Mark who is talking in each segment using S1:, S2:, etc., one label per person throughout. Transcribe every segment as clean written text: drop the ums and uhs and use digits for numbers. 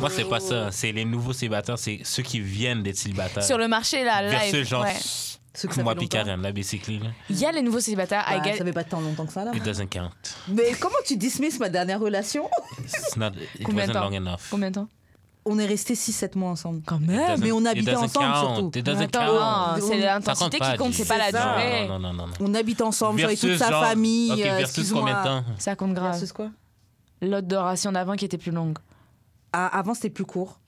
S1: Moi, c'est pas ça. C'est les nouveaux célibataires, c'est ceux qui viennent d'être célibataires.
S2: Sur le marché, là, live.
S1: Versus genre,
S3: Ceux que ça
S1: moi
S3: fait
S1: puis
S3: longtemps.
S1: Karen, là, basically. Là.
S2: Il y a les nouveaux célibataires.
S3: Bah, ça fait pas tant longtemps que ça, là.
S1: It doesn't count.
S3: Mais comment tu dismisses ma dernière relation?
S1: It's not, it
S2: Combien de
S1: wasn't
S2: temps?
S1: long enough.
S2: Combien de temps?
S3: On est restés 6-7 mois ensemble.
S2: Quand
S1: It
S2: même.
S1: doesn't-
S3: Mais on
S1: it
S3: habitait
S1: doesn't
S3: ensemble,
S1: count.
S3: surtout.
S1: It doesn't
S2: Attends,
S1: count.
S2: non, c'est
S1: Ça
S2: l'intensité
S1: compte
S2: qui compte, c'est pas la
S1: non,
S2: durée.
S1: non, non, non, non.
S3: On habite ensemble, je voyais toute sa
S1: genre-
S3: famille.
S1: OK, versus
S3: excuse-moi.
S1: combien de temps?
S2: Ça compte grave.
S3: Versus quoi?
S2: L'autre de ration d'avant qui était plus longue.
S3: Ah, avant, c'était plus court.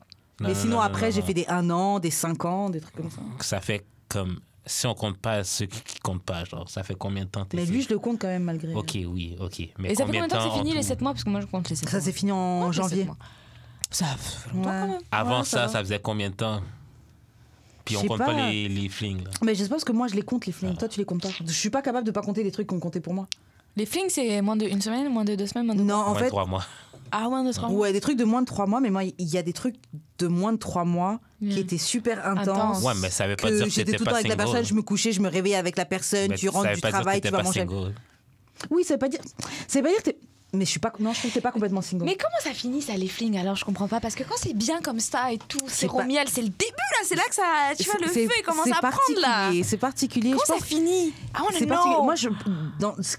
S1: Non,
S3: Mais
S1: non,
S3: sinon,
S1: non,
S3: après,
S1: non,
S3: j'ai
S1: non.
S3: fait des 1 an, des 5 ans, des trucs comme ça.
S1: Ça fait comme... Si on compte pas ceux qui comptent pas, genre, ça fait combien de temps t'es
S3: Mais lui, je le compte quand même, malgré.
S1: OK, oui, OK. Mais
S2: Et ça fait combien de temps que
S1: en
S2: c'est fini
S1: tout?
S2: les 7 mois? Parce que moi, je compte les 7 mois.
S3: Ça s'est fini en
S2: Ouais, les
S3: janvier.
S2: 7 mois. Ça fait longtemps
S3: Ouais.
S2: quand même.
S1: Avant
S3: Ouais,
S1: ça,
S3: va.
S1: ça faisait combien de temps? Puis
S3: Je
S1: on
S3: sais
S1: compte
S3: pas.
S1: pas les flings, là.
S3: Mais je sais pas parce que moi, je les compte, les flings. Toi, tu les comptes pas. Je suis pas capable de pas compter les trucs qu'on comptait pour moi.
S2: Les flings, c'est moins de 1 semaine, moins de 2 semaines, moins de...
S3: Non, en
S1: Moins de
S3: fait,
S1: 3 mois.
S2: Ah, moins de 3 mois.
S3: ouais, des trucs de moins de 3 mois, mais moi, il y a des trucs de moins de 3 mois qui étaient super intenses.
S2: Intense.
S1: Ouais, mais ça veut pas dire
S3: Que
S1: que
S3: j'étais
S1: t'étais
S3: tout le temps
S1: pas
S3: avec la personne,
S1: single.
S3: je me couchais, je me réveillais avec la personne,
S1: Mais
S3: tu
S1: ça
S3: rentres
S1: veut
S3: du
S1: pas dire que
S3: travail, tu
S1: t'étais
S3: vas
S1: pas
S3: manger.
S1: single.
S3: Oui, ça veut pas dire que t'es. Mais je suis pas. Non, je trouve que t'es pas complètement single.
S2: Mais comment ça finit, ça, les flings, alors? Je comprends pas. Parce que quand c'est bien comme ça et tout, c'est
S3: C'est pas-
S2: romiel, c'est le début, là. C'est là que ça... Tu vois, le
S3: C'est-
S2: feu, il commence
S3: c'est
S2: à prendre, là.
S3: particulier, c'est particulier.
S2: Comment
S3: je
S2: ça
S3: pense-
S2: finit? Ah, on
S3: C'est
S2: est
S3: particulier.
S2: non.
S3: Moi, dans ce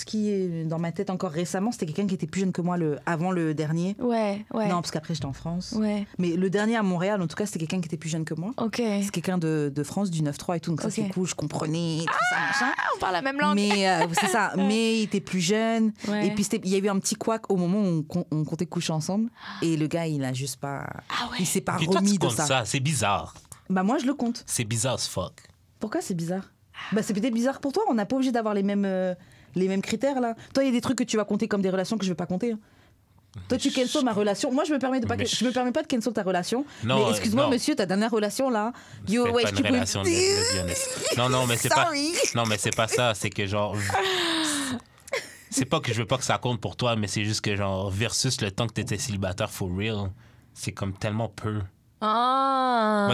S3: qui est dans ma tête encore récemment, c'était quelqu'un qui était plus jeune que moi avant le dernier.
S2: Ouais, ouais.
S3: Non, parce qu'après j'étais en France.
S2: Ouais,
S3: Mais le dernier à Montréal, en tout cas, c'était quelqu'un qui était plus jeune que moi.
S2: ok.
S3: C'est quelqu'un de France, du 9-3 et tout. Donc ça,
S2: Ok.
S3: c'est cool, je comprenais, tout ça, machin.
S2: Ah, on parle la même langue.
S3: Mais c'est ça. Mais il était plus jeune.
S2: Ouais.
S3: Et puis il y a eu un petit couac au moment où on comptait coucher ensemble. Et le gars, il a juste pas.
S2: Ah ouais.
S3: Il s'est pas
S1: Puis toi,
S3: remis
S1: tu
S3: de
S1: comptes
S3: ça.
S1: ça. C'est bizarre.
S3: Bah moi, je le compte.
S1: C'est bizarre as fuck.
S3: Pourquoi c'est bizarre? Bah c'est peut-être bizarre pour toi. On n'a pas obligé d'avoir les mêmes critères là. Toi, il y a des trucs que tu vas compter comme des relations que je vais pas compter. Hein. Toi, tu cancel ma relation. Moi, je me permets pas de cancel ta relation.
S1: Non,
S3: mais excuse-moi,
S1: non.
S3: monsieur, ta dernière relation là. Yo,
S1: C'est
S3: ouais,
S1: pas
S3: je
S1: une
S3: peux.
S1: relation, let's be honest. Non, mais c'est pas...
S3: Sorry.
S1: Non, mais c'est pas ça. C'est que genre... C'est pas que je veux pas que ça compte pour toi, mais c'est juste que genre, versus le temps que t'étais célibataire for real, c'est comme tellement peu.
S2: Ah.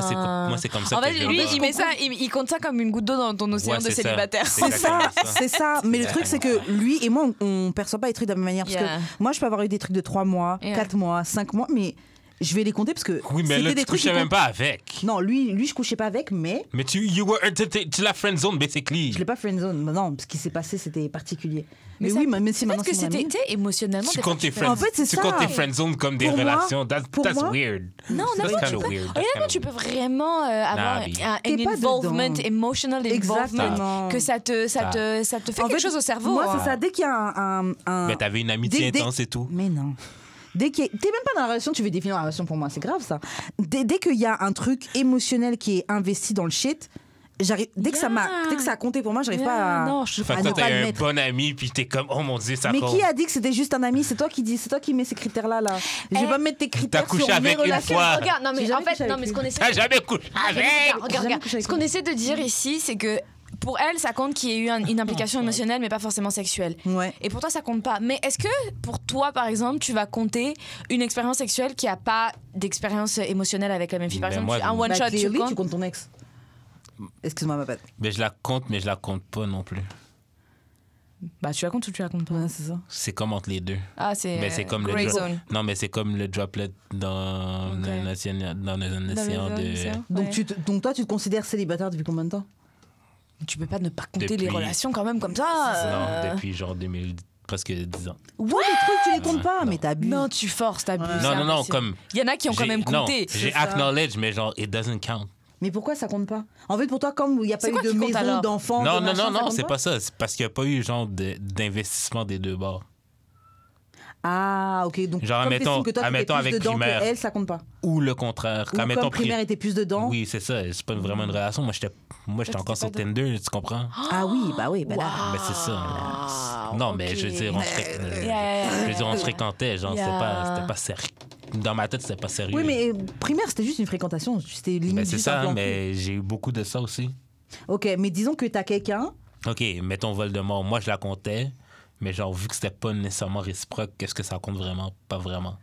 S1: Moi, c'est comme ça
S2: En
S1: que
S2: fait,
S1: je
S2: lui,
S1: vois.
S2: il met ça, il compte ça comme une goutte d'eau dans ton océan
S1: Ouais,
S2: de
S1: c'est ça.
S2: célibataire.
S1: C'est
S3: C'est ça,
S1: exactement
S3: c'est ça. Mais le truc, c'est que lui et moi, on perçoit pas les trucs de la même manière. Parce
S2: Yeah.
S3: que moi, je peux avoir eu des trucs de 3 mois,
S2: Yeah.
S3: 4 mois, 5 mois, mais je vais les compter parce que.
S1: Oui, mais
S3: c'était
S1: là,
S3: des
S1: tu
S3: trucs
S1: couchais
S3: qui
S1: même
S3: comptent.
S1: pas avec.
S3: Non, lui, je couchais pas avec, mais
S1: Mais tu l'as friendzone, basically.
S3: je l'ai pas friendzone. Non, ce qui s'est passé, c'était particulier. Mais,
S2: ça-
S3: oui, même si maintenant
S2: Peut-être que
S3: c'est mon
S2: c'était,
S3: ami.
S2: tu sais, émotionnellement.
S1: Tu
S2: des fois,
S1: comptes tes
S2: fais-
S1: friends.
S3: En fait, c'est
S1: tu
S3: ça.
S1: comptes tes friendzone comme des
S3: Pour moi-
S1: relations.
S3: pour
S1: That's
S3: moi-
S1: weird.
S2: Non,
S1: That's
S2: honnêtement,
S1: kind
S2: tu
S1: of
S2: peux,
S1: weird.
S2: honnêtement, tu peux vraiment avoir
S1: Nabi.
S2: un
S3: T'es pas
S2: involvement,
S3: dedans.
S2: emotional involvement,
S3: Exactement.
S2: que ça te fait
S3: En
S2: quelque
S3: fait,
S2: chose au cerveau.
S3: Moi,
S2: hein.
S3: c'est ça. Dès qu'il y a un.
S1: Mais t'avais une amitié
S3: Dès-
S1: intense et tout.
S3: Mais non. T'es même pas dans la relation, tu veux définir la relation pour moi, c'est grave ça. Dès qu'il y a un truc émotionnel qui est investi dans le shit, dès que ça a compté pour moi, j'arrive pas à.
S2: Non, je
S1: Fait
S3: à
S1: que
S3: ne
S1: toi,
S3: pas
S1: t'es
S3: le
S1: un
S3: mettre.
S1: bon ami, puis t'es comme, oh mon Dieu, ça
S3: Mais
S1: compte.
S3: qui a dit que c'était juste un ami? C'est toi qui mets ces critères-là. Là. Je vais pas mettre tes critères
S1: couché
S3: sur mes
S1: avec une
S3: relations.
S1: fois.
S2: Regarde, non
S3: J'ai
S2: mais
S3: jamais
S2: en fait,
S3: couché
S2: non
S3: avec
S2: mais ce
S3: lui.
S2: qu'on essaie.
S1: T'as jamais couché avec.
S2: Regarde.
S3: couché avec
S2: Ce qu'on essaie de dire ici, c'est que pour elle, ça compte qu'il y ait eu une implication émotionnelle, mais pas forcément sexuelle.
S3: Ouais.
S2: Et pour toi, ça compte pas. Mais est-ce que pour toi, par exemple, tu vas compter une expérience sexuelle qui a pas d'expérience émotionnelle avec la même fille? Par
S1: Mais
S2: exemple,
S1: moi,
S2: un one
S3: Bah,
S2: shot, tu
S3: clearly,
S2: comptes?
S3: tu comptes ton ex. Excuse-moi, ma bête.
S1: Mais je la compte pas non plus.
S2: Bah, tu la comptes ou tu la comptes pas?
S3: Ouais, c'est ça.
S1: C'est comme entre les deux.
S2: Ah, c'est
S1: Mais c'est comme
S2: gray
S1: le
S2: zone.
S1: Non, mais c'est comme le droplet dans
S2: Ok.
S1: un océan de...
S3: Donc toi, tu te considères célibataire depuis combien de temps?
S2: Tu peux pas ne pas compter
S1: Depuis-
S2: les relations quand même comme ça.
S1: Non, depuis genre 2000, presque 10 ans.
S3: Ouais, les trucs, tu les comptes pas,
S1: non.
S3: mais t'abuses.
S2: Non, tu forces, t'abuses.
S3: Ouais.
S2: c'est
S1: Non,
S2: impossible.
S1: comme...
S2: Il y en a qui ont quand même compté.
S1: Non, j'ai
S3: ça.
S1: acknowledge, mais genre, it doesn't count.
S3: Mais pourquoi ça compte pas? En fait, pour toi, comme il n'y a pas
S2: C'est
S3: eu
S2: quoi
S3: de
S2: qui compte
S3: maison,
S2: alors?
S3: d'enfants,
S1: Non,
S3: de
S1: non,
S3: machin,
S1: non,
S3: ça
S1: non,
S3: compte
S1: c'est
S3: pas?
S1: pas ça. C'est parce qu'il n'y a pas eu genre d'investissement des deux bords.
S3: Ah, ok. Donc,
S1: Genre,
S3: comme
S1: admettons-
S3: t'estimes que toi, t'étais
S1: admettons
S3: plus
S1: avec
S3: dedans
S1: primaire.
S3: que elle, ça compte pas.
S1: Ou le contraire.
S3: Ou
S1: Quand, admettons,
S3: comme primaire était plus dedans.
S1: Oui, c'est ça. C'est pas vraiment une relation. Moi, j'étais encore sur
S2: pas
S1: Tinder, tu comprends?
S3: Ah oui, bah oui, bah là.
S1: Ben, c'est ça.
S2: Ah,
S1: Non, mais je veux dire, on se fréquentait. Genre, c'était pas sérieux. Dans ma tête, c'était pas sérieux.
S3: Oui, mais primaire, c'était juste une fréquentation. C'était limite
S1: Ben, c'est
S3: juste un
S1: ça,
S3: plan
S1: mais j'ai eu beaucoup de ça aussi.
S3: cul. Ok, mais disons que t'as quelqu'un.
S1: OK, mettons Voldemort. Moi, je la comptais, mais genre, vu que c'était pas nécessairement réciproque, qu'est-ce que ça compte vraiment? Pas vraiment.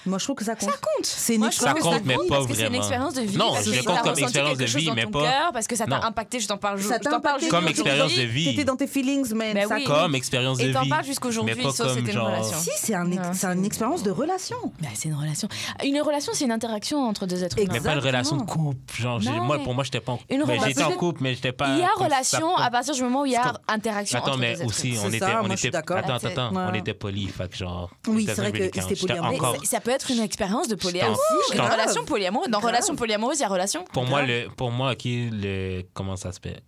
S3: Moi, je trouve que ça compte.
S2: Ça compte.
S3: C'est une
S2: Moi, je trouve
S1: Ça
S2: que
S1: compte, mais
S2: compte
S1: pas
S2: parce que c'est une
S1: vraiment.
S2: expérience de vie.
S1: Non,
S2: parce
S1: je
S2: que
S1: le
S2: t'as
S1: compte comme
S2: ressenti
S1: expérience
S2: quelque
S1: de
S2: chose
S1: vie,
S2: dans
S1: mais
S2: ton
S1: pas-
S2: cœur, parce que ça t'a
S1: Non.
S2: impacté, je t'en parle
S3: Ça t'a impacté
S1: Comme
S2: jusqu'aujourd'hui.
S1: expérience de vie.
S3: T'étais dans tes feelings, mais
S2: Ben
S3: ça
S2: oui.
S3: compte.
S1: Comme expérience de
S2: Et t'en
S1: vie.
S2: parles jusqu'aujourd'hui,
S1: mais pas
S2: sauf
S1: comme
S2: c'était une
S1: genre-
S2: relation.
S3: Si, c'est
S2: Non,
S3: une expérience de relation.
S2: Bah, c'est une relation. Une relation, c'est une interaction entre deux êtres humains.
S1: Mais pas une relation de
S3: Exactement.
S1: couple. Genre,
S2: Non,
S1: moi,
S2: mais
S1: pour moi, j'étais pas en
S2: une
S1: couple. J'étais en
S2: relation-
S1: couple, mais j'étais pas.
S2: Il y a
S1: comme
S2: relation
S1: ça.
S2: à partir du moment où il y a
S1: comme-
S2: interaction
S1: Attends,
S2: entre
S1: mais
S2: deux êtres
S1: aussi,
S2: humains.
S3: C'est
S1: on était.
S3: ça,
S1: on
S3: moi, je suis
S1: était
S3: d'accord.
S1: Attends.
S3: Ouais.
S1: On était polis. Fait que genre.
S3: Oui,
S1: it
S3: c'est vrai
S1: doesn't really
S3: que
S1: count.
S3: c'était
S1: J'étais
S3: polyamoureux.
S1: encore.
S2: Mais ça peut être une expérience de polyamour.
S1: J'étais
S2: Une
S1: en-
S2: relation polyamoureuse. Dans
S3: Grave.
S2: relation polyamoureuse, il y a relation.
S1: Pour moi, ok, comment ça se fait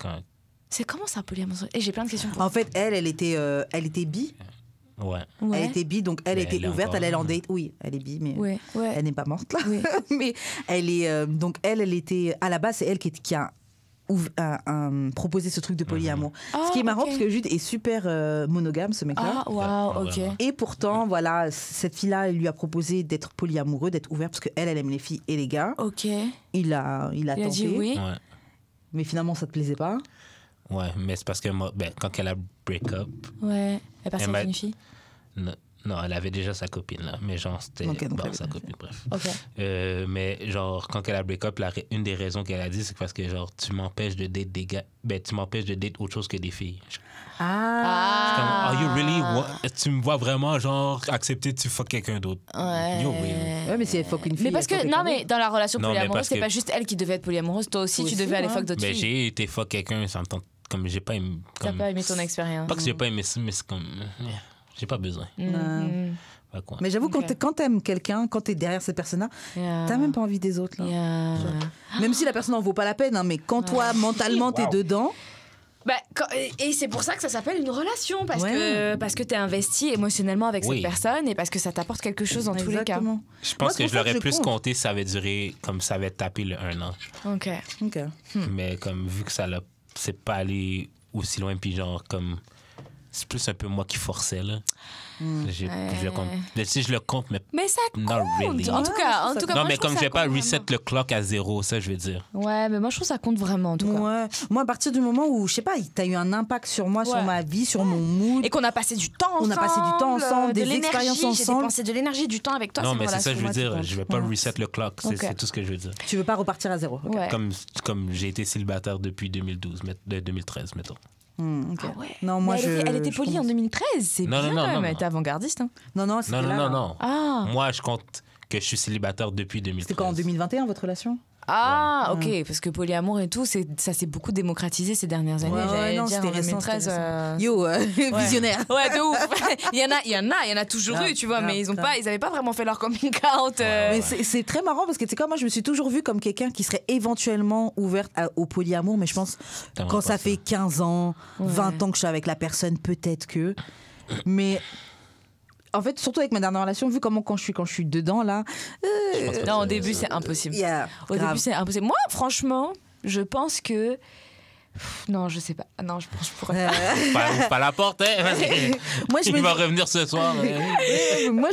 S2: C'est comment ça, polyamoureux? Et j'ai plein de questions pour
S3: En fait, elle était bi.
S1: Ouais.
S2: Ouais.
S3: Elle était bi, donc elle
S1: Mais
S3: était
S1: elle est
S3: ouverte,
S1: encore-
S3: elle est en date. Oui, elle est bi, mais
S2: Ouais, ouais.
S3: elle n'est pas morte là.
S2: Oui.
S3: mais elle est donc elle était à la base, c'est elle qui a proposé ce truc de polyamour.
S2: Ah,
S3: Ce qui est marrant
S2: ok.
S3: parce que Jude est super monogame, ce mec-là.
S2: Ah, waouh,
S1: Ouais,
S2: ok.
S1: vraiment.
S3: Et pourtant, voilà, cette fille-là, elle lui a proposé d'être polyamoureux, d'être ouvert, parce qu'elle, elle aime les filles et les gars.
S2: Ok.
S3: Il a
S2: Il a
S3: tenté,
S2: dit oui.
S1: Ouais.
S3: mais finalement, ça te plaisait pas.
S1: Ouais, mais c'est parce que moi, quand elle a break up,
S2: Ouais. Elle est partie
S1: Elle m'a-
S2: avec une fille.
S1: non, elle avait déjà sa copine, là. Mais genre, c'était
S3: Ok, donc elle
S1: sa
S3: avait-
S1: copine, bref.
S2: Ok.
S1: Mais genre, quand elle a break up, une des raisons qu'elle a dit, c'est parce que genre, tu m'empêches de date des gars. Tu m'empêches de date autre chose que des filles. Je suis comme, are you really. Tu me vois vraiment, genre, accepter de tu fuck quelqu'un d'autre.
S2: Ouais.
S1: You're weird.
S3: Ouais, mais si elle fuck une fille.
S2: Mais parce
S3: elle
S2: que,
S3: fuck
S2: non,
S3: quelqu'un
S2: mais dans la relation
S1: Non, mais
S2: polyamoureuse,
S1: parce
S2: c'est
S1: que-
S2: pas juste elle qui devait être polyamoureuse. Toi aussi,
S3: Toi
S2: tu
S3: aussi,
S2: devais aller
S3: ouais.
S2: fuck d'autres
S1: Mais
S2: filles.
S1: j'ai été fuck quelqu'un, ça me tente. Comme j'ai pas aimé.
S2: T'as
S1: Comme,
S2: pas aimé ton expérience.
S1: pas que j'ai pas aimé ça, mais c'est comme. J'ai pas besoin.
S2: Mhm.
S1: Fait quoi.
S3: Mais j'avoue,
S2: Ok.
S3: quand t'aimes quelqu'un, quand t'es derrière cette personne-là,
S2: Yeah.
S3: t'as même pas envie des autres. Là.
S2: Yeah.
S3: Même si la personne en vaut pas la peine, hein, mais quand toi, mentalement, t'es dedans.
S2: Bah, et c'est pour ça que ça s'appelle une relation, parce
S3: Ouais.
S2: que t'es investi émotionnellement avec
S1: Oui.
S2: cette personne et parce que ça t'apporte quelque chose dans tous les cas.
S3: Exactement.
S1: Je
S3: Moi,
S1: pense
S3: c'est
S1: que
S3: pour
S1: je
S3: ça
S1: l'aurais
S3: je
S1: plus
S3: compte.
S1: compté si ça avait duré comme ça avait tapé le 1 an.
S2: Ok.
S3: Ok.
S1: Mais comme vu que c'est pas allé aussi loin, puis genre comme c'est plus un peu moi qui forçais là. Je le compte. Si je le compte, mais
S2: Mais ça
S1: Not
S2: compte.
S1: really.
S2: En tout cas,
S3: ça
S1: non,
S2: moi,
S1: mais
S2: je trouve
S1: comme
S2: ça
S1: je vais pas
S2: compte
S1: reset
S2: vraiment.
S1: le clock à 0, ça je veux dire.
S2: Ouais, mais moi je trouve ça compte vraiment en tout cas.
S3: Ouais. Moi, à partir du moment où, je sais pas, t'as eu un impact sur moi, sur
S2: Ouais.
S3: ma vie, sur mon mood.
S2: Et qu'on a passé du temps
S3: On
S2: ensemble.
S3: a passé du temps ensemble,
S2: de
S3: des
S2: l'énergie.
S3: expériences
S2: J'ai
S3: ensemble.
S2: dépensé de l'énergie, du temps avec toi.
S1: non,
S2: une
S1: mais c'est ça que je veux
S2: relation.
S1: dire.
S3: moi, tu
S1: Je vais pas
S3: penses.
S1: reset le clock.
S2: Ok.
S1: C'est tout ce que je veux dire.
S3: Tu veux pas repartir à zéro. Ok.
S2: Ouais.
S1: Comme j'ai été célibataire depuis 2013, mettons.
S3: Ok.
S2: Ah ouais.
S3: Non, moi,
S2: Mais elle était
S3: je
S2: polie en
S3: commence.
S2: 2013. C'est
S1: Non,
S2: bien
S1: non,
S2: quand
S1: non,
S2: même.
S1: non.
S2: Elle était avant-gardiste. Hein.
S3: Non, c'était
S1: Non,
S3: là,
S1: non,
S3: là.
S1: non.
S2: Ah.
S1: Moi, je compte que je suis célibataire depuis 2013.
S3: C'était quand, en 2021, votre relation?
S2: Ah, ok, parce que polyamour et tout, ça s'est beaucoup démocratisé ces dernières années.
S3: Ouais,
S2: j'allais
S3: non,
S2: dire,
S3: c'était
S2: en
S3: récent,
S2: 2013.
S3: c'était récent. Yo, visionnaire.
S2: Ouais, de ouf. il y en a toujours
S3: Grave,
S2: eu, tu vois,
S3: grave,
S2: mais ils
S3: grave.
S2: avaient pas vraiment fait leur coming out.
S3: Mais c'est très marrant parce que tu sais quoi, moi je me suis toujours vue comme quelqu'un qui serait éventuellement ouverte au polyamour, mais je pense
S1: T'aimerais
S3: quand
S1: pas
S3: ça
S1: ça.
S3: fait 15 ans,
S2: Ouais.
S3: 20 ans que je suis avec la personne, peut-être que. Mais en fait, surtout avec ma dernière relation, vu comment quand je suis dedans là,
S2: Non, au début, c'est impossible.
S3: yeah,
S2: Au
S3: grave.
S2: début, c'est impossible. Moi, franchement, je pense que. Non, je sais pas. Non, je pense que je pourrais pas.
S1: Ouvre pas la porte, hein? Vas-y.
S3: Moi je
S1: Il
S3: me
S1: va
S3: dis,
S1: revenir ce soir.
S3: moi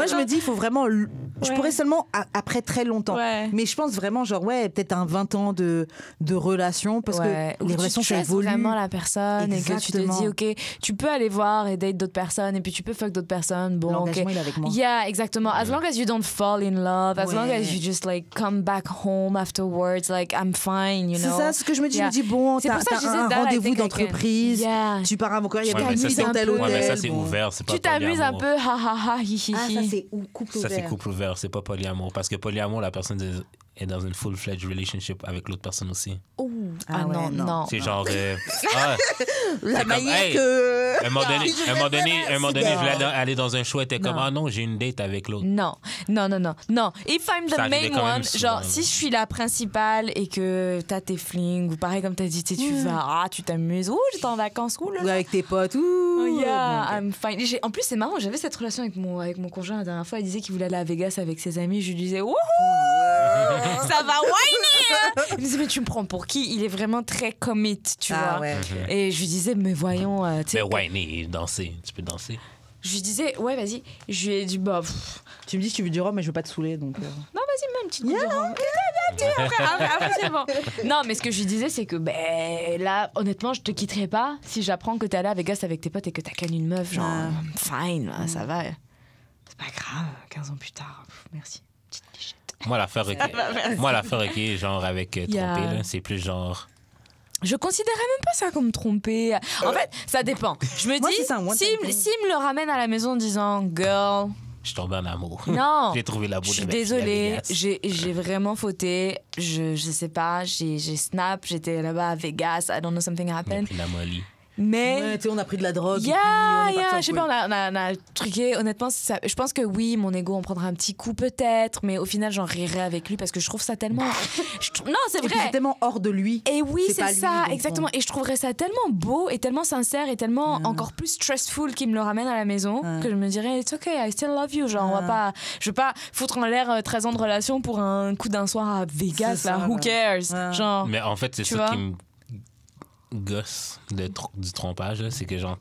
S3: je me dis, il faut vraiment, je
S2: Ouais.
S3: pourrais seulement après très longtemps.
S2: Ouais.
S3: Mais je pense vraiment genre ouais, peut-être un 20 ans de relation parce
S2: Ouais.
S3: que
S2: Où
S3: les
S2: tu
S3: relations ça
S2: trustes
S3: évolue.
S2: vraiment la personne et que tu te
S3: Exactement.
S2: dis ok, tu peux aller voir et date d'autres personnes et puis tu peux fuck d'autres personnes. Bon, ok.
S3: L'engagement il est avec moi.
S2: Yeah, exactement. As long as you don't fall in love, as
S3: Ouais.
S2: long as you just like come back home afterwards, like I'm fine, you
S3: C'est
S2: know.
S3: ça, ce que je me dis.
S2: Yeah.
S3: Je me dis, bon,
S2: C'est
S3: t'as
S2: pour ça que je
S3: t'as
S2: disais
S3: un
S2: that, I
S3: rendez-vous
S2: think I can.
S3: d'entreprise,
S2: Yeah.
S3: tu pars encore, il y a
S2: Ouais,
S3: pas
S2: mais
S3: de
S2: ça,
S3: nuit
S2: c'est
S3: dans
S2: un
S3: tel
S2: peu-
S3: hôtel.
S1: Ouais, mais ça, c'est
S3: bon.
S1: ouvert, c'est pas
S2: Tu t'amuses un
S1: polyamour.
S2: peu, ha ha ha, hi hi
S3: Ah, ça,
S2: hi.
S3: c'est couple
S1: Ça,
S3: ouvert.
S1: c'est couple ouvert, c'est pas polyamour. Parce que polyamour, la personne est dans une full-fledged relationship avec l'autre personne aussi.
S2: Ouh.
S3: Ah
S2: Ah
S3: ouais,
S2: non,
S3: non.
S2: non.
S1: C'est genre.
S3: La
S1: comme,
S3: manière
S1: hey,
S3: que.
S1: À un moment donné,
S3: Je
S1: un moment donné,
S3: vais
S1: un moment donné, je voulais
S3: faire
S1: aller dans un show, et t'es comme,
S2: Non.
S1: ah non, j'ai une date avec l'autre.
S2: Non, non, non, non, non. If I'm
S1: Ça
S2: the
S1: arrivait
S2: main
S1: quand même
S2: one,
S1: souvent,
S2: genre
S1: là.
S2: si je suis la principale et que t'as tes flings ou pareil comme t'as dit, tu sais, tu vas, tu t'amuses, ouh, j'étais en vacances, ouh là
S3: Ou
S2: là.
S3: avec tes potes, ouh.
S2: Oh, yeah,
S3: Bon, ok.
S2: I'm fine. En plus, c'est marrant, j'avais cette relation avec mon conjoint la dernière fois. Il disait qu'il voulait aller à Vegas avec ses amis. Je lui disais, wouhou, ça va whiner hein. Il me disait, mais tu me prends pour qui? Il est vraiment très commit, tu
S3: Ah
S2: vois.
S3: ouais.
S2: Et je lui disais, mais voyons, tu sais.
S1: Mais ouais, mais danser, tu peux danser.
S2: Je lui disais, ouais, vas-y. Je lui ai dit, bah,
S3: Tu me dis que tu veux du rhum, mais je veux pas te saouler, donc.
S2: non, vas-y, mets une petite goutte de rhum. Après, c'est bon. Non, mais ce que je lui disais, c'est que ben, là, honnêtement, je te quitterai pas si j'apprends que t'es allé à Vegas avec tes potes et que t'as canne une meuf. Genre, fine, là, ça va. C'est pas grave, 15 ans plus tard. Merci. Petite bichette.
S1: Moi, l'affaire, OK, genre avec tromper, là, c'est plus genre...
S2: Je considérais même pas ça comme tromper. En fait, ça dépend. Je me dis, s'il me le ramène à la maison en disant « Girl... »
S1: Je suis tombée en amour.
S2: Non.
S1: J'ai trouvé l'amour de
S2: Je suis désolée. J'ai vraiment fauté. Je sais pas. J'ai snap. J'étais là-bas à Vegas. I don't know, something happened.
S1: La Molly.
S2: Mais...
S3: Ouais, tu sais, on a pris de la drogue.
S2: Je sais pas, on a truqué. Honnêtement, je pense que oui, mon ego en prendra un petit coup peut-être, mais au final, j'en rirai avec lui parce que je trouve ça tellement... Non, c'est vrai.
S3: C'est tellement hors de lui.
S2: Et oui, c'est ça,
S3: lui,
S2: exactement. Et je trouverais ça tellement beau et tellement sincère et tellement encore plus stressful qu'il me le ramène à la maison que je me dirais, it's okay, I still love you. Genre, je vais pas foutre en l'air 13 ans de relation pour un coup d'un soir à Vegas,
S3: ça,
S2: là. Who cares? Genre,
S1: mais en fait, c'est ça qui me gosse du trompage, là, c'est que genre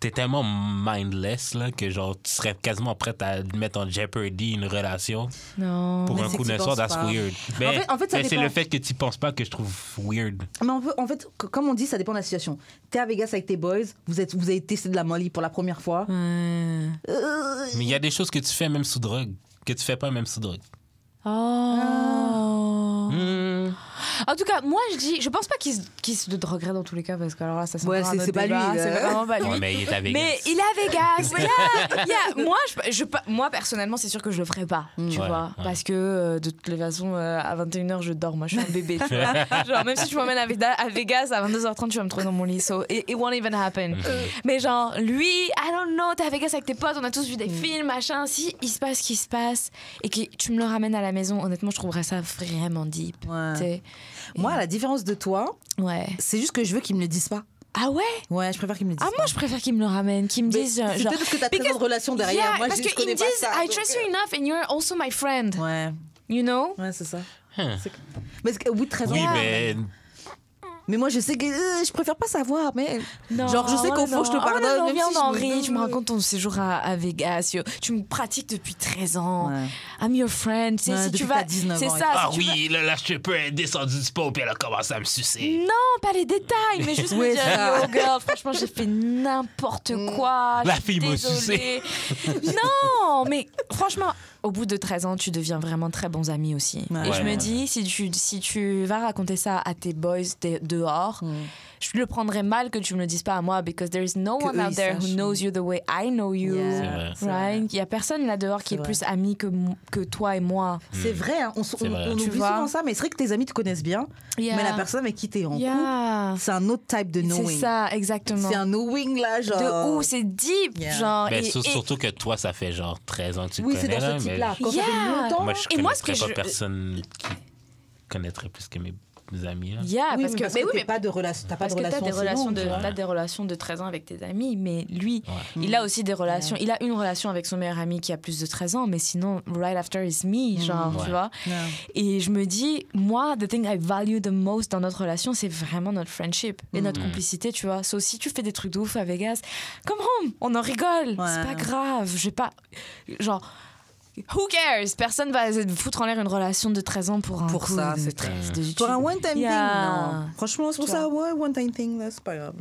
S1: t'es tellement mindless là, que genre tu serais quasiment prête à mettre en jeopardy une relation pour un coup d'un soir. That's weird. Mais
S3: en fait,
S1: c'est le fait que tu penses pas que je trouve weird.
S3: Mais en fait, comme on dit, ça dépend de la situation. T'es à Vegas avec tes boys, vous avez testé de la Molly pour la première fois.
S1: Mais il y a des choses que tu fais même sous drogue que tu fais pas même sous drogue.
S2: En tout cas, moi je pense pas qu'il se droguerait dans tous les cas parce que alors là ça
S3: c'est pas lui.
S2: C'est vraiment pas lui.
S1: Ouais, mais il est à Vegas.
S2: Mais il est à Vegas. Moi personnellement, c'est sûr que je le ferais pas, tu vois, parce que de toutes les façons à 21h je dors, moi je suis un bébé. Tu vois. Genre même si tu m'emmènes à Vegas à 22h30, tu vas me trouver dans mon lit. So it won't even happen. Mais genre lui, I don't know, t'es à Vegas avec tes potes, on a tous vu des films, machin, si il se passe ce qui se passe et que tu me le ramènes à la maison, honnêtement, je trouverais ça vraiment deep. Ouais.
S3: Moi, à la différence de toi, c'est juste que je veux qu'ils me le disent pas.
S2: Ah ouais?
S3: Ouais, je préfère qu'ils me le disent.
S2: Moi, je préfère qu'ils me le ramènent, qu'ils me disent genre...
S3: C'est peut-être parce que t'as 13 ans de relation derrière. Moi,
S2: parce
S3: je connais
S2: qu'ils me disent,
S3: pas ça.
S2: I trust you enough and you're also my friend.
S3: Ouais.
S2: You know?
S3: Ouais, c'est ça. Mais au bout de 13 ans...
S1: Oui, mais...
S3: Mais moi, je sais que je préfère pas savoir, mais...
S2: Non,
S3: genre, je sais qu'au fond, je te pardonne.
S2: Viens,
S3: si
S2: on en rit. Tu me racontes ton séjour à Vegas. Tu me pratiques depuis 13 ans. Ouais. I'm your friend. Si tu vas... 19
S3: ans.
S2: Ça,
S1: ah si oui, là, je peux être descendu du pont et elle a commencé à me sucer.
S2: Non, pas les détails, mais juste me dire, yo, girl, franchement, j'ai fait n'importe quoi.
S1: La fille m'a sucé.
S2: Non, mais franchement... Au bout de 13 ans, tu deviens vraiment très bons amis aussi. Et je me dis, si tu vas raconter ça à tes boys dehors, je le prendrais mal que tu me le dises pas à moi because there is no one out there who knows you the way I know you. Right? Il y a personne là dehors qui est plus ami que toi et moi.
S3: C'est vrai, hein. On oublie souvent ça, mais c'est vrai que tes amis te connaissent bien, mais la personne avec qui t'es en couple, c'est un autre type de knowing.
S2: C'est ça, exactement.
S3: C'est un knowing là, genre.
S2: De où c'est deep, genre.
S1: Mais surtout que toi, ça fait genre 13 ans que tu te connais.
S3: Oui, c'est dans ce type-là. Quand ça fait longtemps.
S1: Moi, je connaîtrais pas personne qui connaîtrait plus que mes amis.
S3: Parce que t'as pas de relation. T'as
S2: des relations de 13 ans avec tes amis, mais lui, il a aussi des relations. Il a une relation avec son meilleur ami qui a plus de 13 ans, mais sinon, right after is me, genre, tu vois. Et je me dis, moi, the thing I value the most dans notre relation, c'est vraiment notre friendship et notre complicité, tu vois. So, si tu fais des trucs de ouf à Vegas, come home, on en rigole, c'est pas grave. Je vais pas, genre. Who cares? Personne va foutre en l'air une relation de 13 ans pour un coup
S3: ça,
S2: de
S3: pour un one-time thing, non. Franchement, c'est pour ça, one-time thing, c'est pas grave.